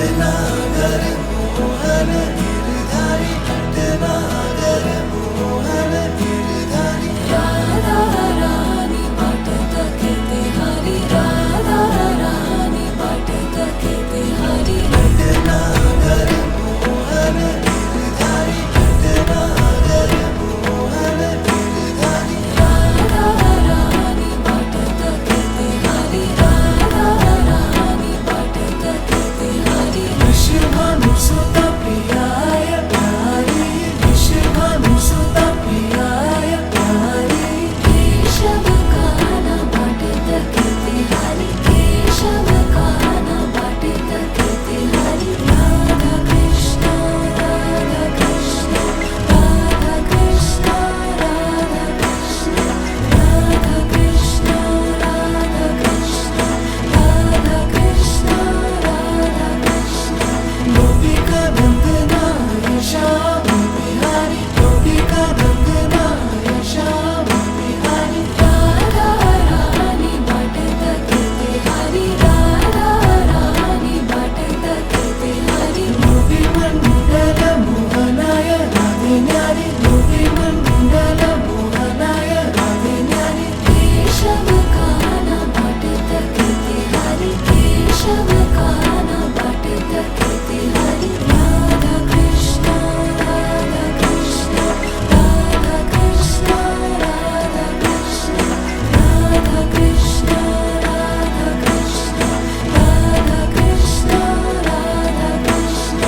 भटनागर मोहन गिरधारी, भटनागर मोहन गिरधारी। राधा रानी वाटत घेते हरी, राधा रानी वाटत घेते हरी। भटनागर मोहन गिरधारी, भटनागर मोहन गिरधारी। राधा रानी वाटत घेते हरी, राधा रानी वाटत घेते हरी। वृषभानुसुता प्रियाय प्यारी, वृषभानुसुता प्रियाय प्यारी। केशव काना वाटत घेते हरी, केशव काना वाटत घेते हरी। राधा कृष्ण राधा कृष्ण, राधा कृष्ण राधा कृष्ण, राधा कृष्ण राधा कृष्ण, राधा कृष्ण राधा कृष्ण। गोपिका नंदनाय श्याम बिहारी, गोपिका नंदनाय श्याम बिहारी। राधा रानी वाटत घेते हरी, राधा रानी वाटत घेते हरी। गोपीमण्डल मोहनाय राधे न्यारी, गोपीमण्डल मोहनाय राधे न्यारी। केशव काना वाटत घेते हरी, केशव काना वाटत घेते हरी। राधा कृष्ण राधा कृष्ण, राधा कृष्ण राधा कृष्ण, राधा कृष्ण राधा कृष्ण, राधा कृष्ण राधा कृष्ण।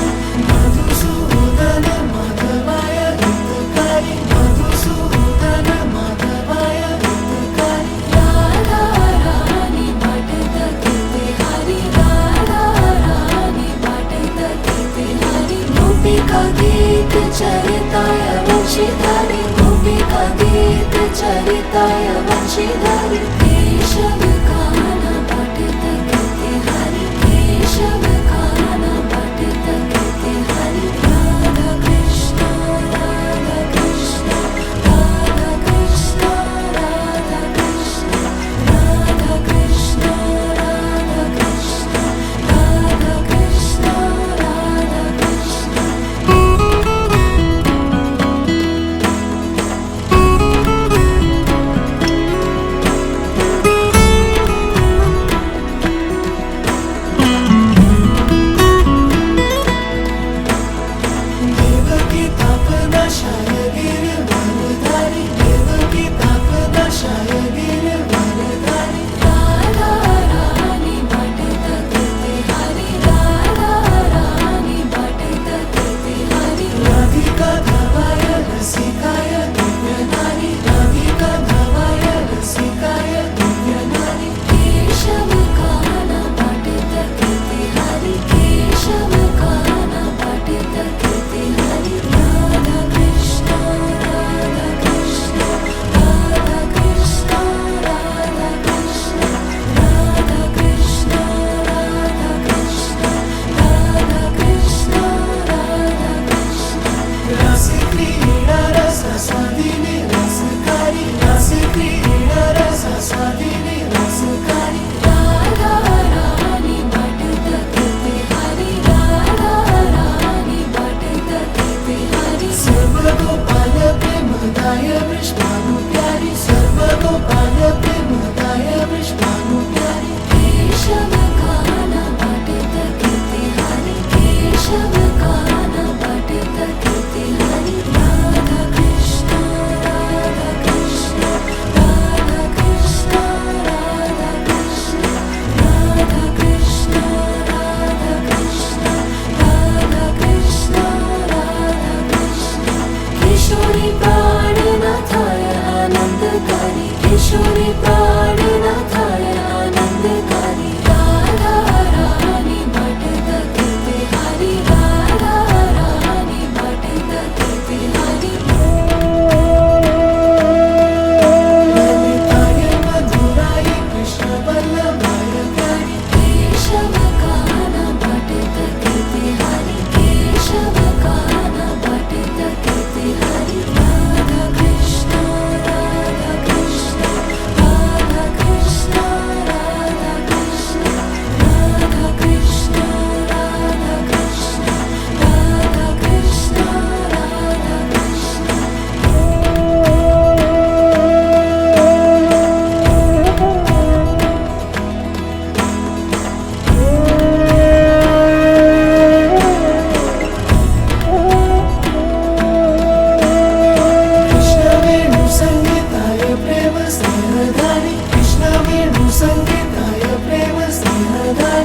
मधुसूदन माधवाय हितकारी, मधुसूदन माधवाय हितकारी। राधा रानी वाटत घेते हरी, राधा रानी वाटत घेते हरी। गोपिका गीत चरिताय वंशीधारी, गोपिका गीत चरिताय वंशीधारी। केशव काना वाटत घेते हरी, केशव काना वाटत घेते हरी। राधा कृष्ण राधा कृष्ण, राधा कृष्ण राधा कृष्ण, राधा कृष्ण राधा कृष्ण, राधा कृष्ण राधा कृष्ण।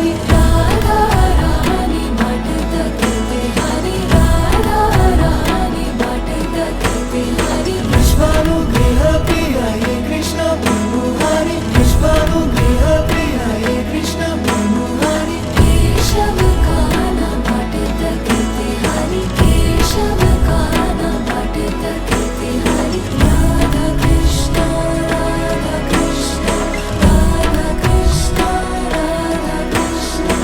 हरि राधा रानी बाटता कीर्ति हरि राधा रानी बाटता कीर्ति हरि विश्वानुग्रह प्रिय हे कृष्ण मनोहारी विश्वानुग्रह प्रिय हे कृष्ण मनोहारी केशव काना बाटता कीर्ति हरि केशव काना बाटता कीर्ति हरि राधा कृष्ण राधा कृष्ण राधा कृष्ण राधा कृष्ण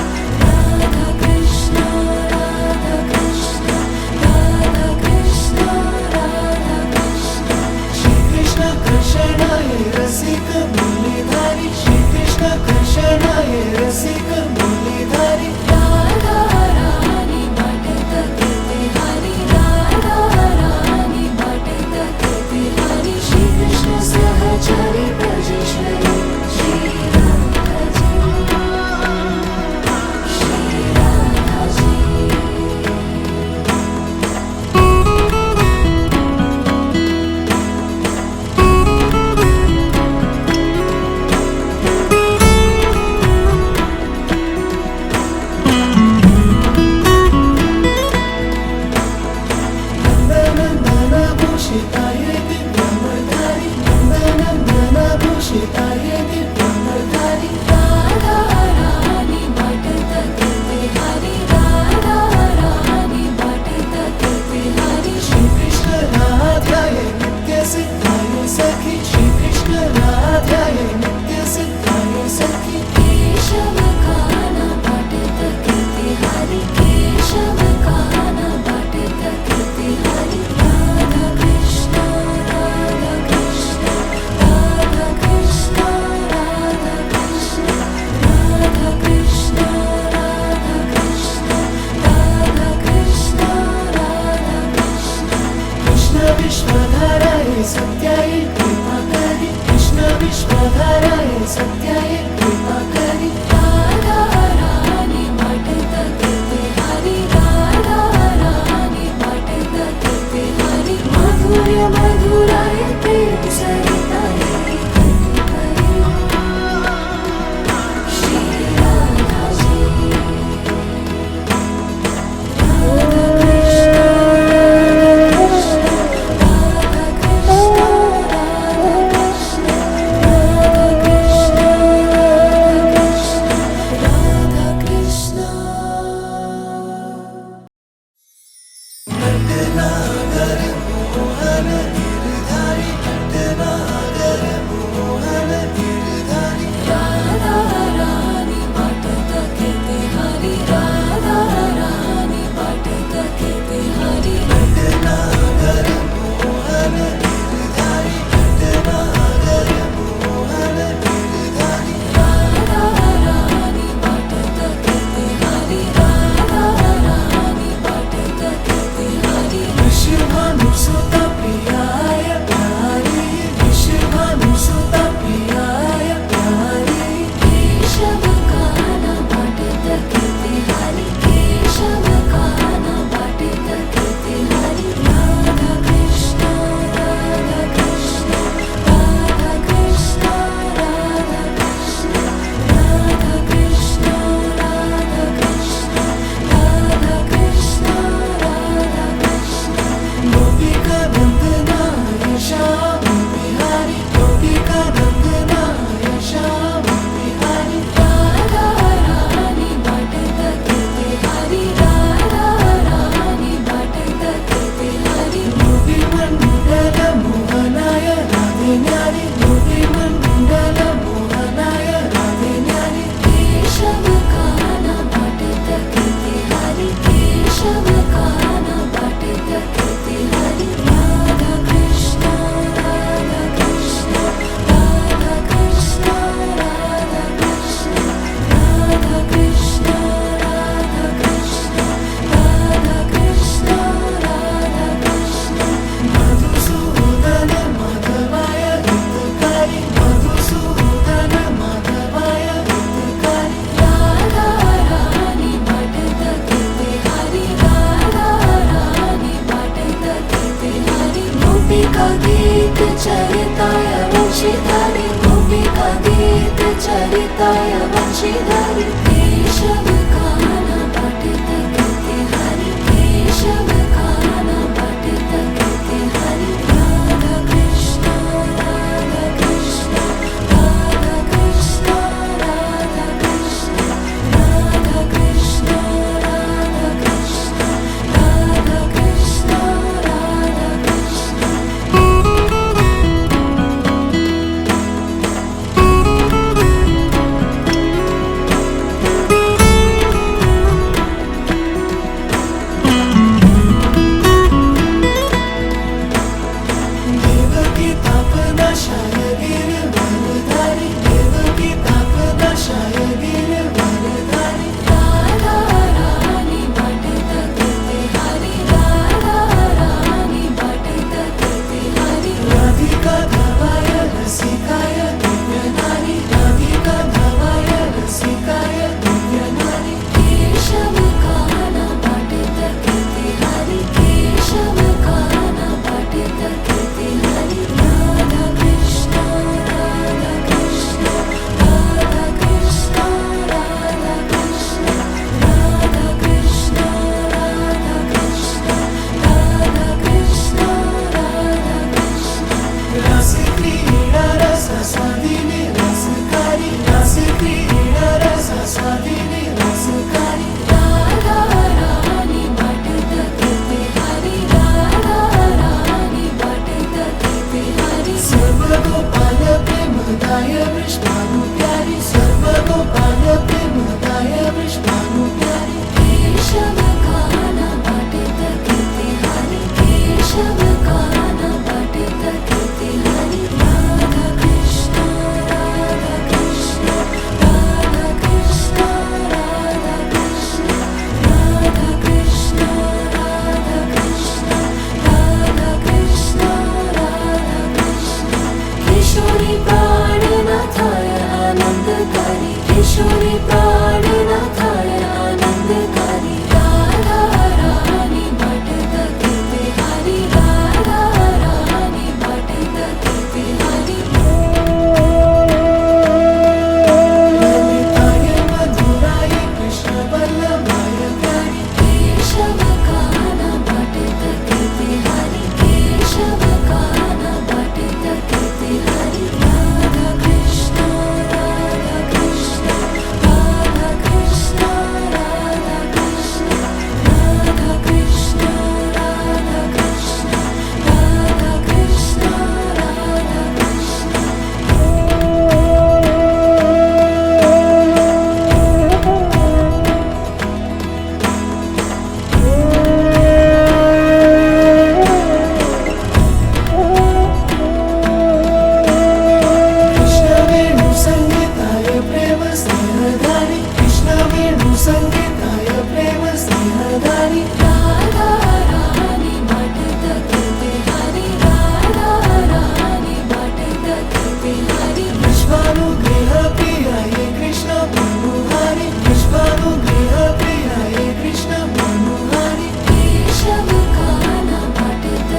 संगीताय प्रेम स्नेहदानि राधा रानी वाटत कीर्ती हरी राधा रानी वाटत कीर्ती हरी विश्वानुग्रह प्रियाय कृष्ण मनोहारि विश्वानुग्रह प्रियाय कृष्ण मनोहारि केशव काना वाटत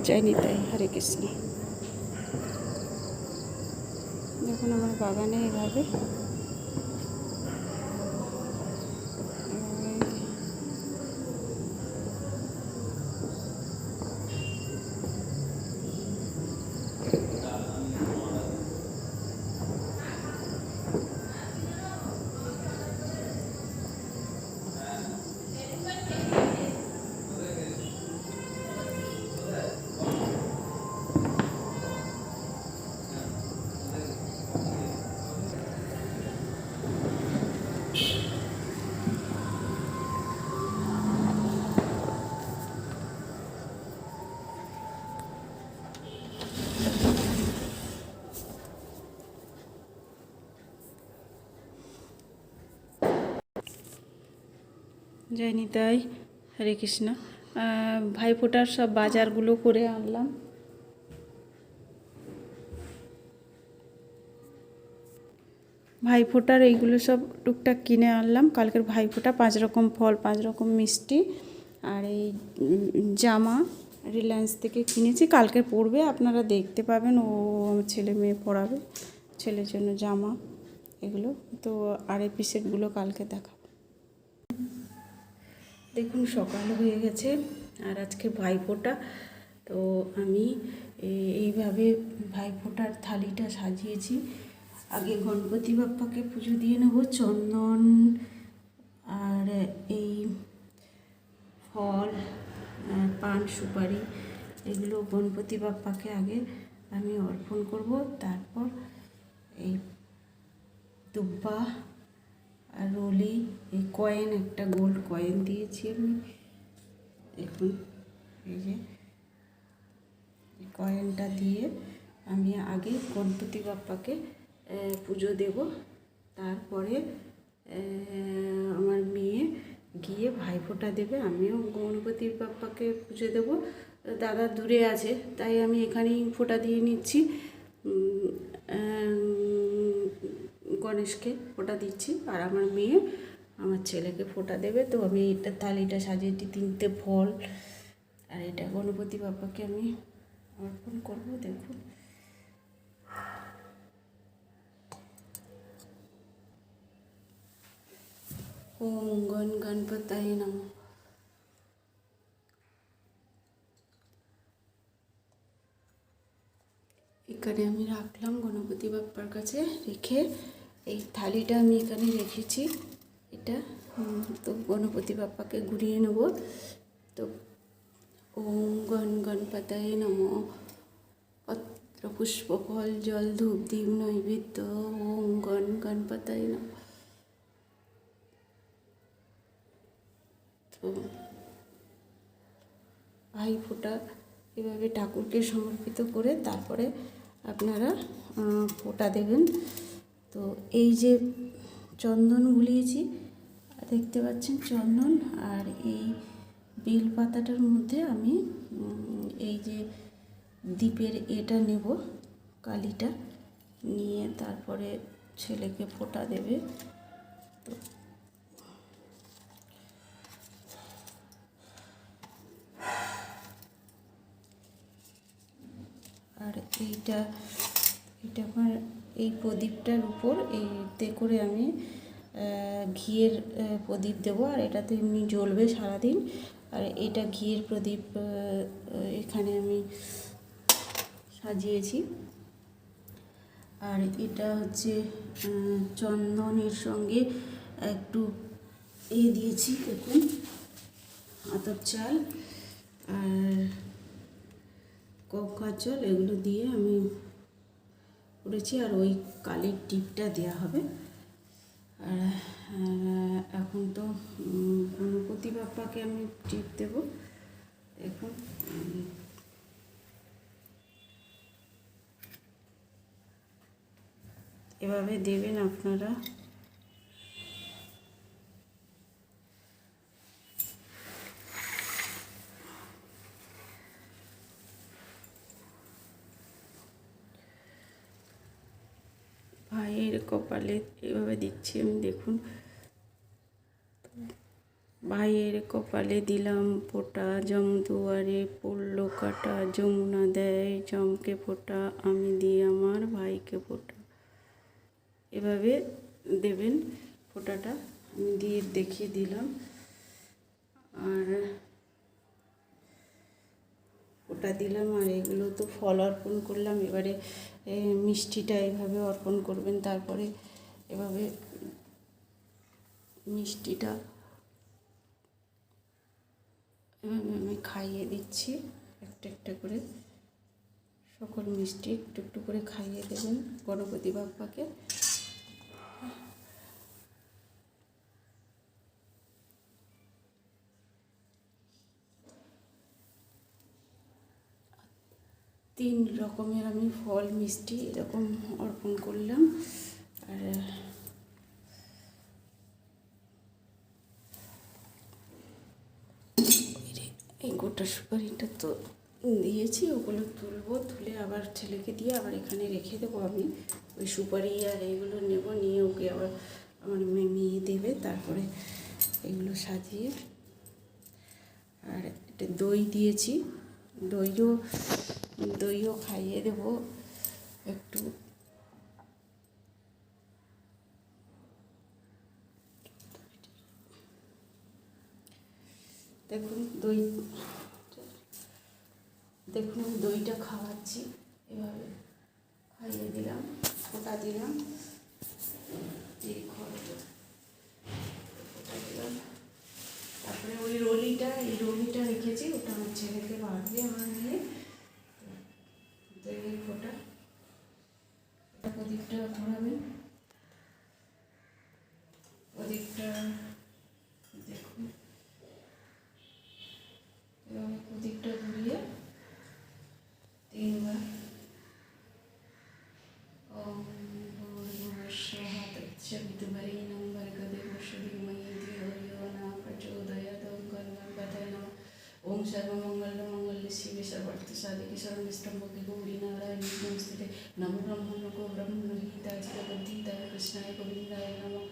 জয় নিতাই, হরে কৃষ্ণ। দেখুন আমার বাগানে এভাবে জয় নিতাই, হরে কৃষ্ণ। ভাইফোঁটার সব বাজারগুলো করে আনলাম। ভাইফোঁটার এইগুলো সব টুকটাক কিনে আনলাম। কালকের ভাইফোঁটা 5 রকম ফল, 5 রকম মিষ্টি, আর এই জামা রিলায়েন্স থেকে কিনেছি। কালকে পরবে, আপনারা দেখতে পাবেন। ও আমার ছেলে মেয়ে পরাবে, ছেলের জন্য জামা এগুলো। তো আর এই পিসেটগুলো কালকে দেখাবো। দেখুন সকাল হয়ে গেছে আর আজকে ভাইফোঁটা। তো আমি এইভাবে ভাইফোঁটার থালিটা সাজিয়েছি। আগে গণপতি বাপ্পাকে পুজো দিয়ে নেব। চন্দন আর এই ফল, পান সুপারি এগুলো গণপতি বাপ্পাকে আগে আমি অর্পণ করব। তারপর এই দুব্বা আর রোলি, এই কয়েন, একটা গোল্ড কয়েন দিয়েছি আমি। দেখুন এই যে এই কয়েনটা দিয়ে আমি আগে গণপতি বাপ্পাকে পুজো দেব। তারপরে আমার মেয়ে গিয়ে ভাইফোঁটা দেবে। আমিও গণপতি বাপ্পাকে পুজো দেব। দাদা দূরে আছে, তাই আমি এখানেই ফোঁটা দিয়ে নিচ্ছি। গণেশকে ফোঁটা দিচ্ছি আর আমার মেয়ে আমার ছেলেকে ফোঁটা দেবে। তো আমি এটা থালিটা সাজিয়েছি 3টে ফল, আর এটা গণপতি বাপ্পাকে আমি অর্পণ করব। দেখুন ওম গণ গণপতায় নমঃ। এখানে আমি রাখলাম গণপতি বাপ্পার কাছে রেখে, এই থালিটা আমি এখানে রেখেছি। এটা তো গণপতি বাপ্পাকে ঘুরিয়ে নেব। তো ওম গণ গণপতায় নমঃ। পত্র পুষ্প ফল জল ধূপ দীপ নৈবেদ্য। ওম গণ গণপতায় নমঃ। তো ভাইফোঁটা এভাবে ঠাকুরকে সমর্পিত করে তারপরে আপনারা ফোঁটা দেবেন। তো এই যে চন্দন গুলিয়েছি, দেখতে পাচ্ছেন চন্দন, আর এই বেল পাতাটার মধ্যে আমি এই যে দ্বীপের এটা নেব, কালিটা নিয়ে তারপরে ছেলেকে ফোঁটা দেবে। তো আর এইটা আমার এই প্রদীপটার উপর এইতে করে আমি ঘিয়ের প্রদীপ দেবো। আর এটা তো এমনি জ্বলবে সারাদিন। আর এটা ঘিয়ের প্রদীপ এখানে আমি সাজিয়েছি। আর এটা হচ্ছে চন্দনের সঙ্গে একটু দিয়েছি, দেখুন আতপ চাল আর কঙ্কা জল, এগুলো দিয়ে আমি করেছি। আর ওই কালির টিপটা দেওয়া হবে। আর এখন তো গণপতি বাপ্পাকে আমি টিপ দেব। দেখুন এভাবে দেবেন আপনারা। কপালে এভাবে দিচ্ছি আমি, দেখুন। ভাইয়ের কপালে দিলাম ফোঁটা, জম দুয়ারে পড়লো কাটা, যমুনা দেয় জমকে ফোঁটা, আমি দিই আমার ভাইকে ফোঁটা। এভাবে দেবেন ফোঁটাটা, আমি দিয়ে দেখিয়ে দিলাম। আর ফোঁটা দিলাম, আর এগুলো তো ফল অর্পণ করলাম। এবারে মিষ্টিটা এভাবে অর্পণ করবেন। তারপরে এভাবে মিষ্টিটা এভাবে আমি খাইয়ে দিচ্ছি একটা একটা করে। সকল মিষ্টি একটু একটু করে খাইয়ে দেবেন গণপতি বাপ্পাকে। তিন রকমের আমি ফল মিষ্টি এরকম অর্পণ করলাম। আর এই গোটা সুপারিটা তো দিয়েছি, ওগুলো তুলবো, তুলে আবার ছেলেকে দিয়ে আবার এখানে রেখে দেবো। আমি ওই সুপারি আর এইগুলো নেব, নিয়ে ওকে আবার আমার মেয়ে দেবে। তারপরে এগুলো সাজিয়ে, আর একটা দই দিয়েছি, দইও খাইয়ে দেবো একটু। দেখুন দইটা খাওয়াচ্ছি, এভাবে খাইয়ে দিলাম, ফোঁটা দিলাম, এই ফোঁটা দিলাম। তারপরে ওই রোলিটা রেখেছি, ওটা আমার ছেলেকে বাঁধবে আমার নিয়ে। দইয়ের ফোঁটা ওদিকটা ঘোরাবেন, ওদিকটা দেখুন, এভাবে ওদিকটা ঘুরিয়ে তিনবার ওম ভূর্ভুবস্সুঃ তৎসবিতুর্বরেণ্যং ভর্গদেবস্য ধীমহি ধিয়ো यो न प्रचोदयात्। ওম গণপতये নমঃ। ওম সর্বমঙ্গলমাঙ্গল্যে শিবে সর্বার্থসাধিকে শরণ্যত্র্যম্বকে গৌরী নারায়ণী নমস্তুতে। নমো ব্রহ্মণ্যো ব্রহ্মণহিতায় কৃষ্ণায় গোবিন্দায় নমঃ।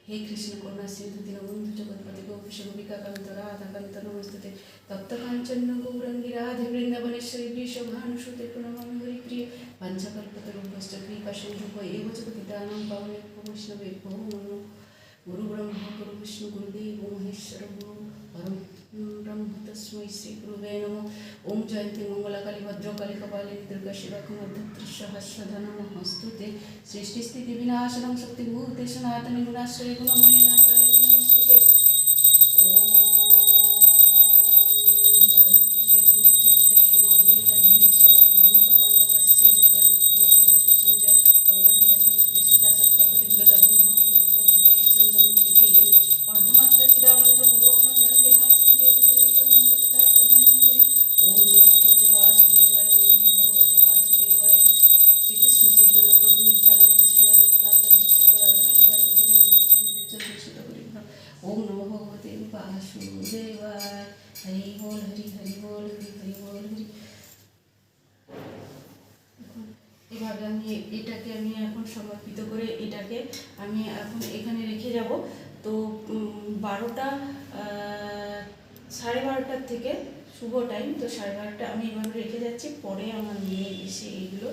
हे कृष्ण करुणा सिंधु दीनबंधु जगत्पते गोपीश गोपिकाकान्त राधाकान्त नमस्ते। तप्त कांचन गौरंगी राधे वृंदावनेश्वरी वृषभानुसुते प्रणमामि हरिप्रिये। पंचकल्पतरुभ्यश्च कृपा सिन्धुभ्यो एव च पतितानां पावनेभ्यो वैष्णवेभ्यो नमो। गुरु ब्रह्मा गुरु विष्णु गुरुदेवो महेश्वर गुरु ब्रह्म तस्मै श्री गुरुवे नमः। ओम जयंती मंगलाकाली भद्रकाली कपालिनी दुर्गा शिवा कुमोद्धत्री सहस्रधा नमस्तुते। सृष्टि स्थिति विनाशनं शक्तिभूते सनातनी गुणाश्रये गुणमये नारायणी नमस्तुते। ओम धर्मक्षेत्रे कुरुक्षेत्रे समावेतद्विषवं मामुका पाण्डवस्यैव कुरुवते संजय। गंगागीता सावित्री सीता सत्यपतिव्रता ब्रह्मावली ब्रह्मविद्या चन्द्रमुखी अर्धमात्रा चिदानंद भवग्न ग्रंथि नासिनी वेदत्रयीकरणं तथास्तमेन मंजरी। ओम नमो भगवते वासुदेवाय, ओम नमो भगवते वासुदेवाय। श्री कृष्ण चैतन्य प्रभु नित्यानंद श्री अद्वैता चंद्रशेखर शिवासादि गौर ओम नमो भगवते वासुदेवाय। हरि बोल हरि हरि बोल हरि हरि बोल हरि। এভাবে আমি এটাকে আমি এখন সমর্পিত করে এটাকে আমি এখন এখানে রেখে যাব। তো 12টা 12:30 থেকে শুভ টাইম, তো 12:30 আমি এভাবে রেখে যাচ্ছি। পরে আমার মেয়ে এসে এগুলো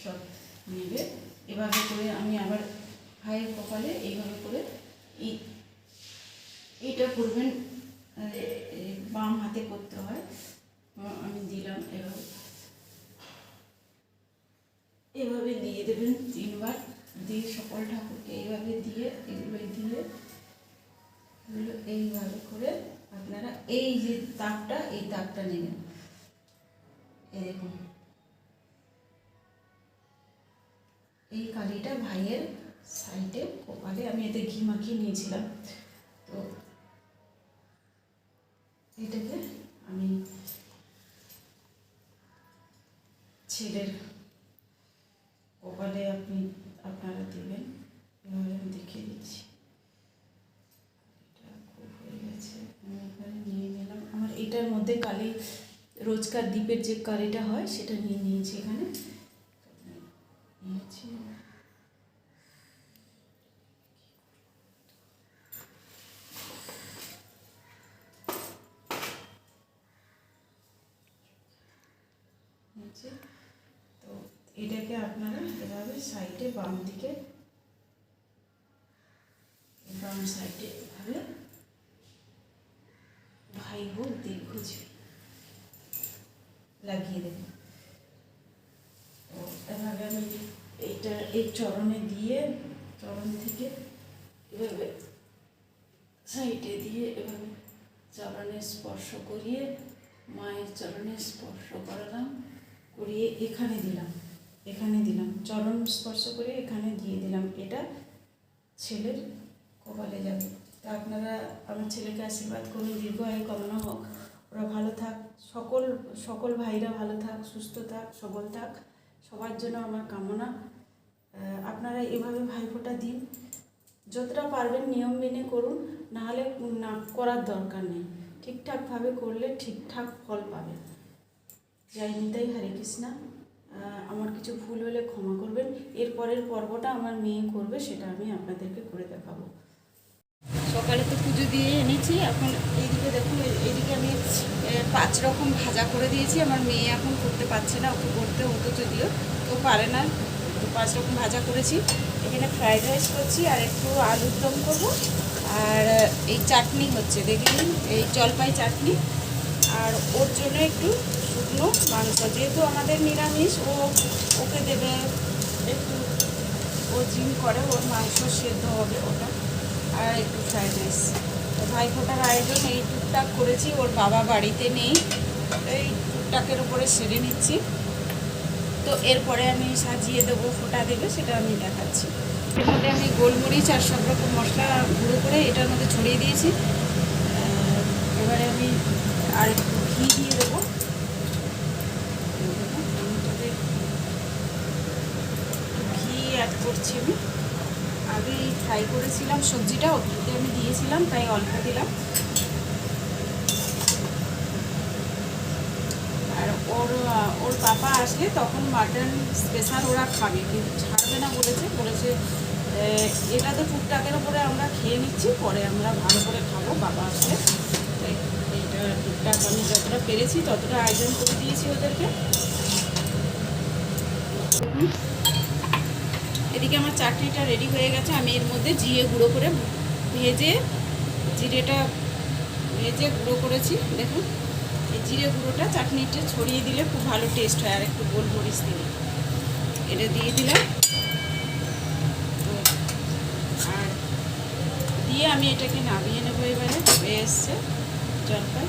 সব নেবে। এভাবে করে আমি আবার ভাইয়ের কপালে এইভাবে করে এইটা করবেন, বাম হাতে করতে হয়। আমি দিলাম এভাবে দিয়ে দেবেন 3বার, দিয়ে সকল ঠাকুরকে এইভাবে দিয়ে এগুলো এইভাবে করে আপনারা এই যে দাগটা, এই দাগটা নেবেন। এই দেখুন, এই কালিটা ভাইয়ের সাইডে কপালে আমি এতে ঘি মাখিয়ে নিয়েছিলাম। তো এটাকে আমি ছেলের কপালে আপনারা দেবেন। এভাবে আমি দেখিয়ে দিচ্ছি। এটা খুব হয়ে গেছে, আমি এখানে নিয়ে নিলাম। আমার এটার মধ্যে কালি, রোজকার দ্বীপের যে কালিটা হয় সেটা নিয়ে নিয়েছি, এখানে নিয়েছি। দেখাচ্ছি। তো এটাকে আপনারা এভাবে সাইডে বাম দিকে, বাম সাইডে এভাবে ভাই হোক দীর্ঘজীবী লাগিয়ে দেবেন। তো এভাবে আমি এইটা এই চরণে দিয়ে, চরণ থেকে এভাবে সাইডে দিয়ে এভাবে চরণে স্পর্শ করিয়ে, মায়ের চরণে স্পর্শ করালাম, করিয়ে এখানে দিলাম, এখানে দিলাম, চরণ স্পর্শ করে এখানে দিয়ে দিলাম। এটা ছেলের কপালে যাবে। তা আপনারা আমার ছেলেকে আশীর্বাদ করুন, দীর্ঘ আয়ু কামনা হোক, ওরা ভালো থাক, সকল ভাইরা ভালো থাক, সুস্থ থাক, সবল থাক, সবার জন্য আমার কামনা। আপনারা এভাবে ভাইফোঁটা দিন, যতটা পারবেন নিয়ম মেনে করুন, নাহলে না করার দরকার নেই। ঠিকঠাকভাবে করলে ঠিকঠাক ফল পাবেন। জয় নিতাই, হরে কৃষ্ণা। আমার কিছু ভুল হলে ক্ষমা করবেন। এর পরের পর্বটা আমার মেয়ে করবে, সেটা আমি আপনাদেরকে করে দেখাবো। সকালে তো পুজো দিয়ে এনেছি, এখন এইদিকে দেখুন, এইদিকে আমি 5 রকম ভাজা করে দিয়েছি। আমার মেয়ে এখন করতে পারছে না, ওকে করতে হতো যদিও, তো পারে না, তো 5 রকম ভাজা করেছি। এখানে ফ্রাইড রাইস করছি, আর একটু আলুর দম করবো, আর এই চাটনি হচ্ছে, দেখুন এই জলপাই চাটনি, আর ওর জন্য একটু শুকনো মাংস, যেহেতু আমাদের নিরামিষ, ওকে দেবে একটু, ও জিম করে, ওর মাংস সেদ্ধ হবে ওটা, আর একটু ফ্রাইড রাইস। তো ভাইফোঁটার আয়োজন এই টুকটাক করেছি, ওর বাবা বাড়িতে নেই, এই টুকটাকের উপরে সেরে নিচ্ছি। তো এরপরে আমি সাজিয়ে দেবো, ফোঁটা দেবে, সেটা আমি দেখাচ্ছি। এর মধ্যে আমি গোলমরিচ আর সব রকম মশলা গুঁড়ো করে এটার মধ্যে ছড়িয়ে দিয়েছি। এবারে আমি আর একটু ঘি দিয়ে দেবো। ঘি অ্যাড করছি আমি। আগেই ফ্রাই করেছিলাম সবজিটা, ওতে আমি দিয়েছিলাম, তাই অল্প দিলাম। আর ওর পাপা আসলে তখন মাটন স্পেশাল ওরা খাবে, কিন্তু ছাড়বে না বলেছে এটা তো টুকটাকের ওপরে আমরা খেয়ে নিচ্ছি, পরে আমরা ভালো করে খাবো বাবা আসলে। তাই এইটা টুকটাক আমি যতটা পেরেছি ততটা আয়োজন করে দিয়েছি ওদেরকে। এদিকে আমার চাটনিটা রেডি হয়ে গেছে। আমি এর মধ্যে জিরে গুঁড়ো করে জিরেটা ভেজে গুঁড়ো করেছি। দেখুন এই জিরে গুঁড়োটা চাটনিতে ছড়িয়ে দিলে খুব ভালো টেস্ট হয়, আর একটু গোলমরিচ দিলে এটা দিয়ে দিলাম। আর দিয়ে আমি এটাকে নামিয়ে নেবো। এবারে হয়ে এসছে জলপাই,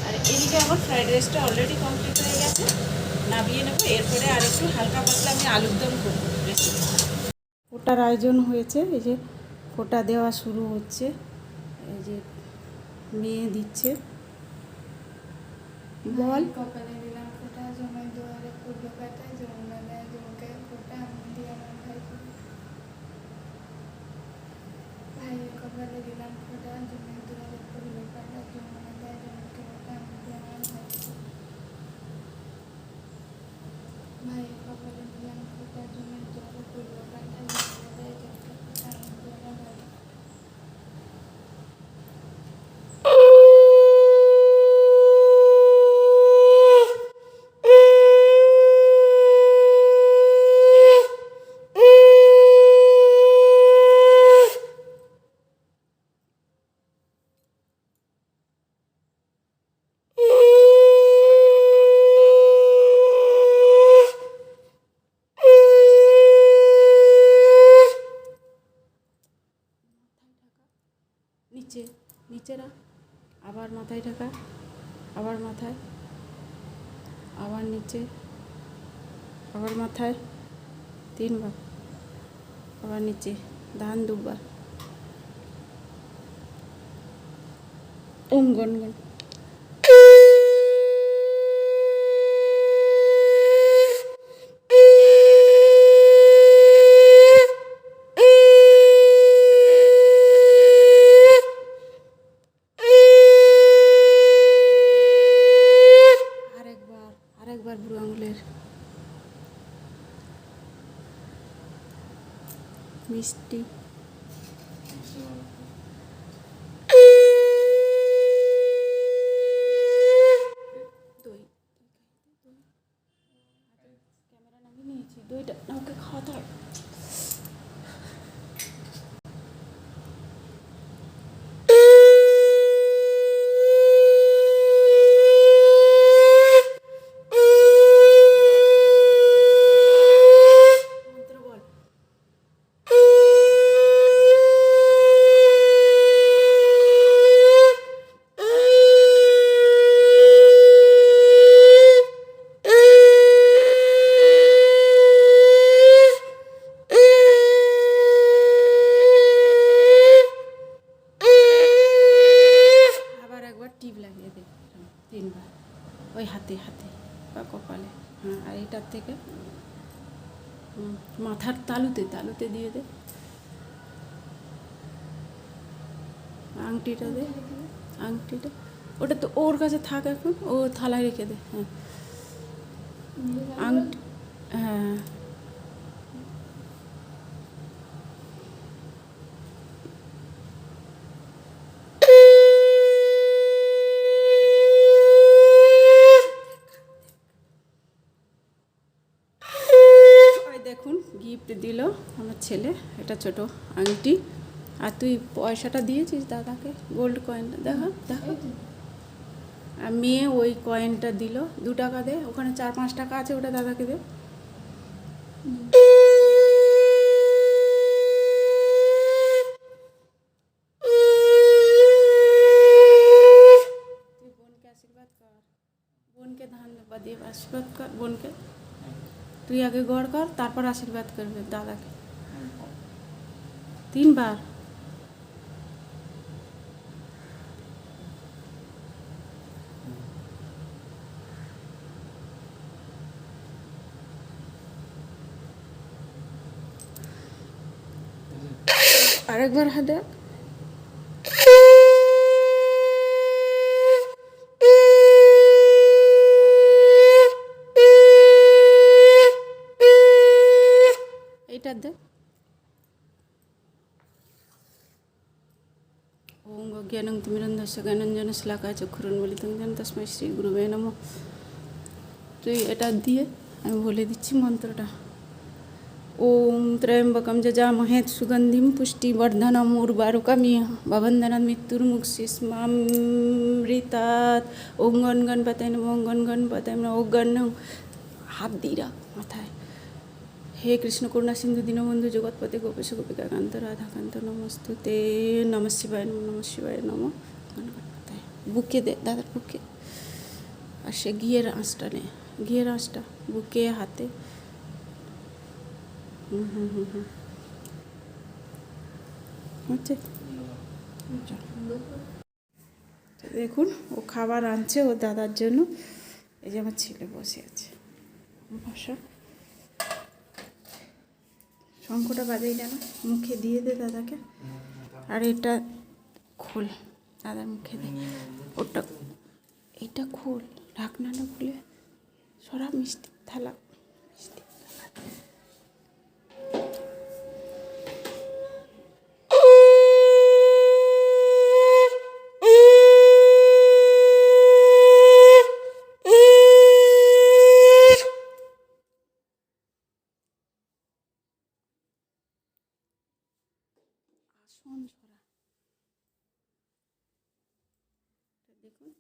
আর এদিকে আমার ফ্রাইড রাইসটা অলরেডি কমপ্লিট হয়ে গেছে, নামিয়ে নেবো। এরপরে আর একটু হালকা পাতলা আমি আলুর দম করবো রেসিপি। ফোঁটার আয়োজন হয়েছে, এই যে ফোঁটা দেওয়া শুরু হচ্ছে, এই যে মেয়ে দিচ্ছে। বল। কপালে দিলাম ফোঁটা, জমায় দুয়ারে পড়লো কাটা, যমুনা দেয় জমকে ফোঁটা, আমি দিয়ে আমার ভাইয়ের কপালে দিলাম ফোঁটা, জমায় দুয়ারে পড়লো কাটা, যমুনা দেয় জমকে ফোঁটা, আমি দিয়ে আমার ভাইয়ের কপালে দিলাম ফোঁটা, জমায় দুয়ারে পড়লো কাটা, যমুনা দেয় জমকে ফোঁটা, আমি দিয়ে আমার নিচে রাখ, আবার মাথায় ঢাকা, আবার মাথায়, আবার নিচে, আবার মাথায় 3 বার, আবার নিচে, ধান 2 বার, ওম গনগন। আরেকবার বুড়ো আঙুলের মিষ্টি। দই, ওই হাতে হাতে বা কপালে, হ্যাঁ। আর এটার থেকে মাথার তালুতে তালুতে দিয়ে দে, আংটিটা দে, আংটিটা ওটা তো ওর কাছে থাক, এখন ও থালায় রেখে দে, হ্যাঁ। আংটি, হ্যাঁ। দেখুন গিফট দিল আমার ছেলে, এটা ছোট আংটি। আর তুই পয়সাটা দিয়েছিস দাদাকে, গোল্ড কয়েনটা দেখা দেখা। আর মেয়ে ওই কয়েনটা দিল, 2 টাকা দে, ওখানে 4-5 টাকা আছে, ওটা দাদাকে দে। তুই বোনকে আশীর্বাদ কর, বোনকে ধান দিয়ে আশীর্বাদ কর বোনকে। তুই আগে গড় কর, তারপর আশীর্বাদ করবে দাদাকে 3 বার। আরেকবার হাত দেখ। এইটা দেখ। ওম জ্ঞানং তিমিরন্ধস্য জ্ঞানঞ্জন শ্লাকায় চক্ষুরুন্মিলিতং যেন তস্मै শ্রী গুরুবে নমঃ। তুই এটা দিয়ে আমি বলে দিচ্ছি মন্ত্রটা। ওম ত্র্যম্বকম যজামহে সুগন্ধিম পুষ্টিবর্ধনম উর্বারুকমিহ ভবন্ধনাৎ মৃত্যুর্মুক্ষীস্মামৃতাৎ। ওম গণ গণপতয়ে নমঃ, ওম গণ গণপতয়ে নমঃ। ও গণ হাত দিয়ে রাখ মাথায়। হে কৃষ্ণ করুণা সিন্ধু দীনবন্ধু জগৎপতে গোপেশ গোপিকা কান্ত রাধাকান্ত নমস্তুতে। নমঃ শিবায় নমঃ, নমঃ শিবায় নমঃ। বুকে দে দাদার বুকে। আর সে ঘিয়ের আঁচটা নে, ঘিয়ের আঁচটা বুকে হাতে। হচ্ছে দেখুন ও খাবার আনছে ও দাদার জন্য। এই যে আমার ছেলে বসে আছে, বসা। শঙ্খটা বাজাই না, মুখে দিয়ে দে দাদাকে। আর এটা খোল, দাদার মুখে দে। ওটা এটা খোল, ঢাকনাটা খুলে সরা মিষ্টি থালা, মিষ্টি থালা। দেখুন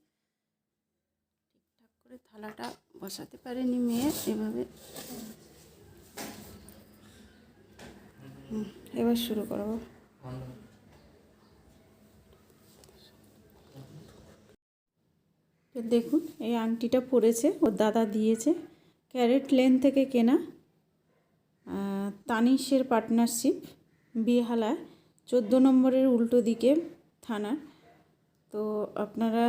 ঠিকঠাক করে থালাটা বসাতে পারেনি মেয়ে, এভাবে। এবার শুরু করো। দেখুন এই আংটিটা পরেছে, ওর দাদা দিয়েছে, ক্যারেট লেন থেকে কেনা, তানিশের পার্টনারশিপ, বেহালা 14 নম্বরের উল্টো দিকে থানা। তো আপনারা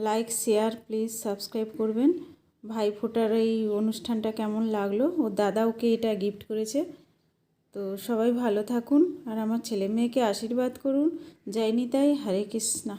লাইক শেয়ার প্লিজ সাবস্ক্রাইব করবেন। ভাইফোঁটার এই অনুষ্ঠানটা কেমন লাগলো, ও দাদা ওকে এটা গিফট করেছে। তো সবাই ভালো থাকুন আর আমার ছেলে মেয়েকে আশীর্বাদ করুন। জয় নিতাই, হরে কৃষ্ণা।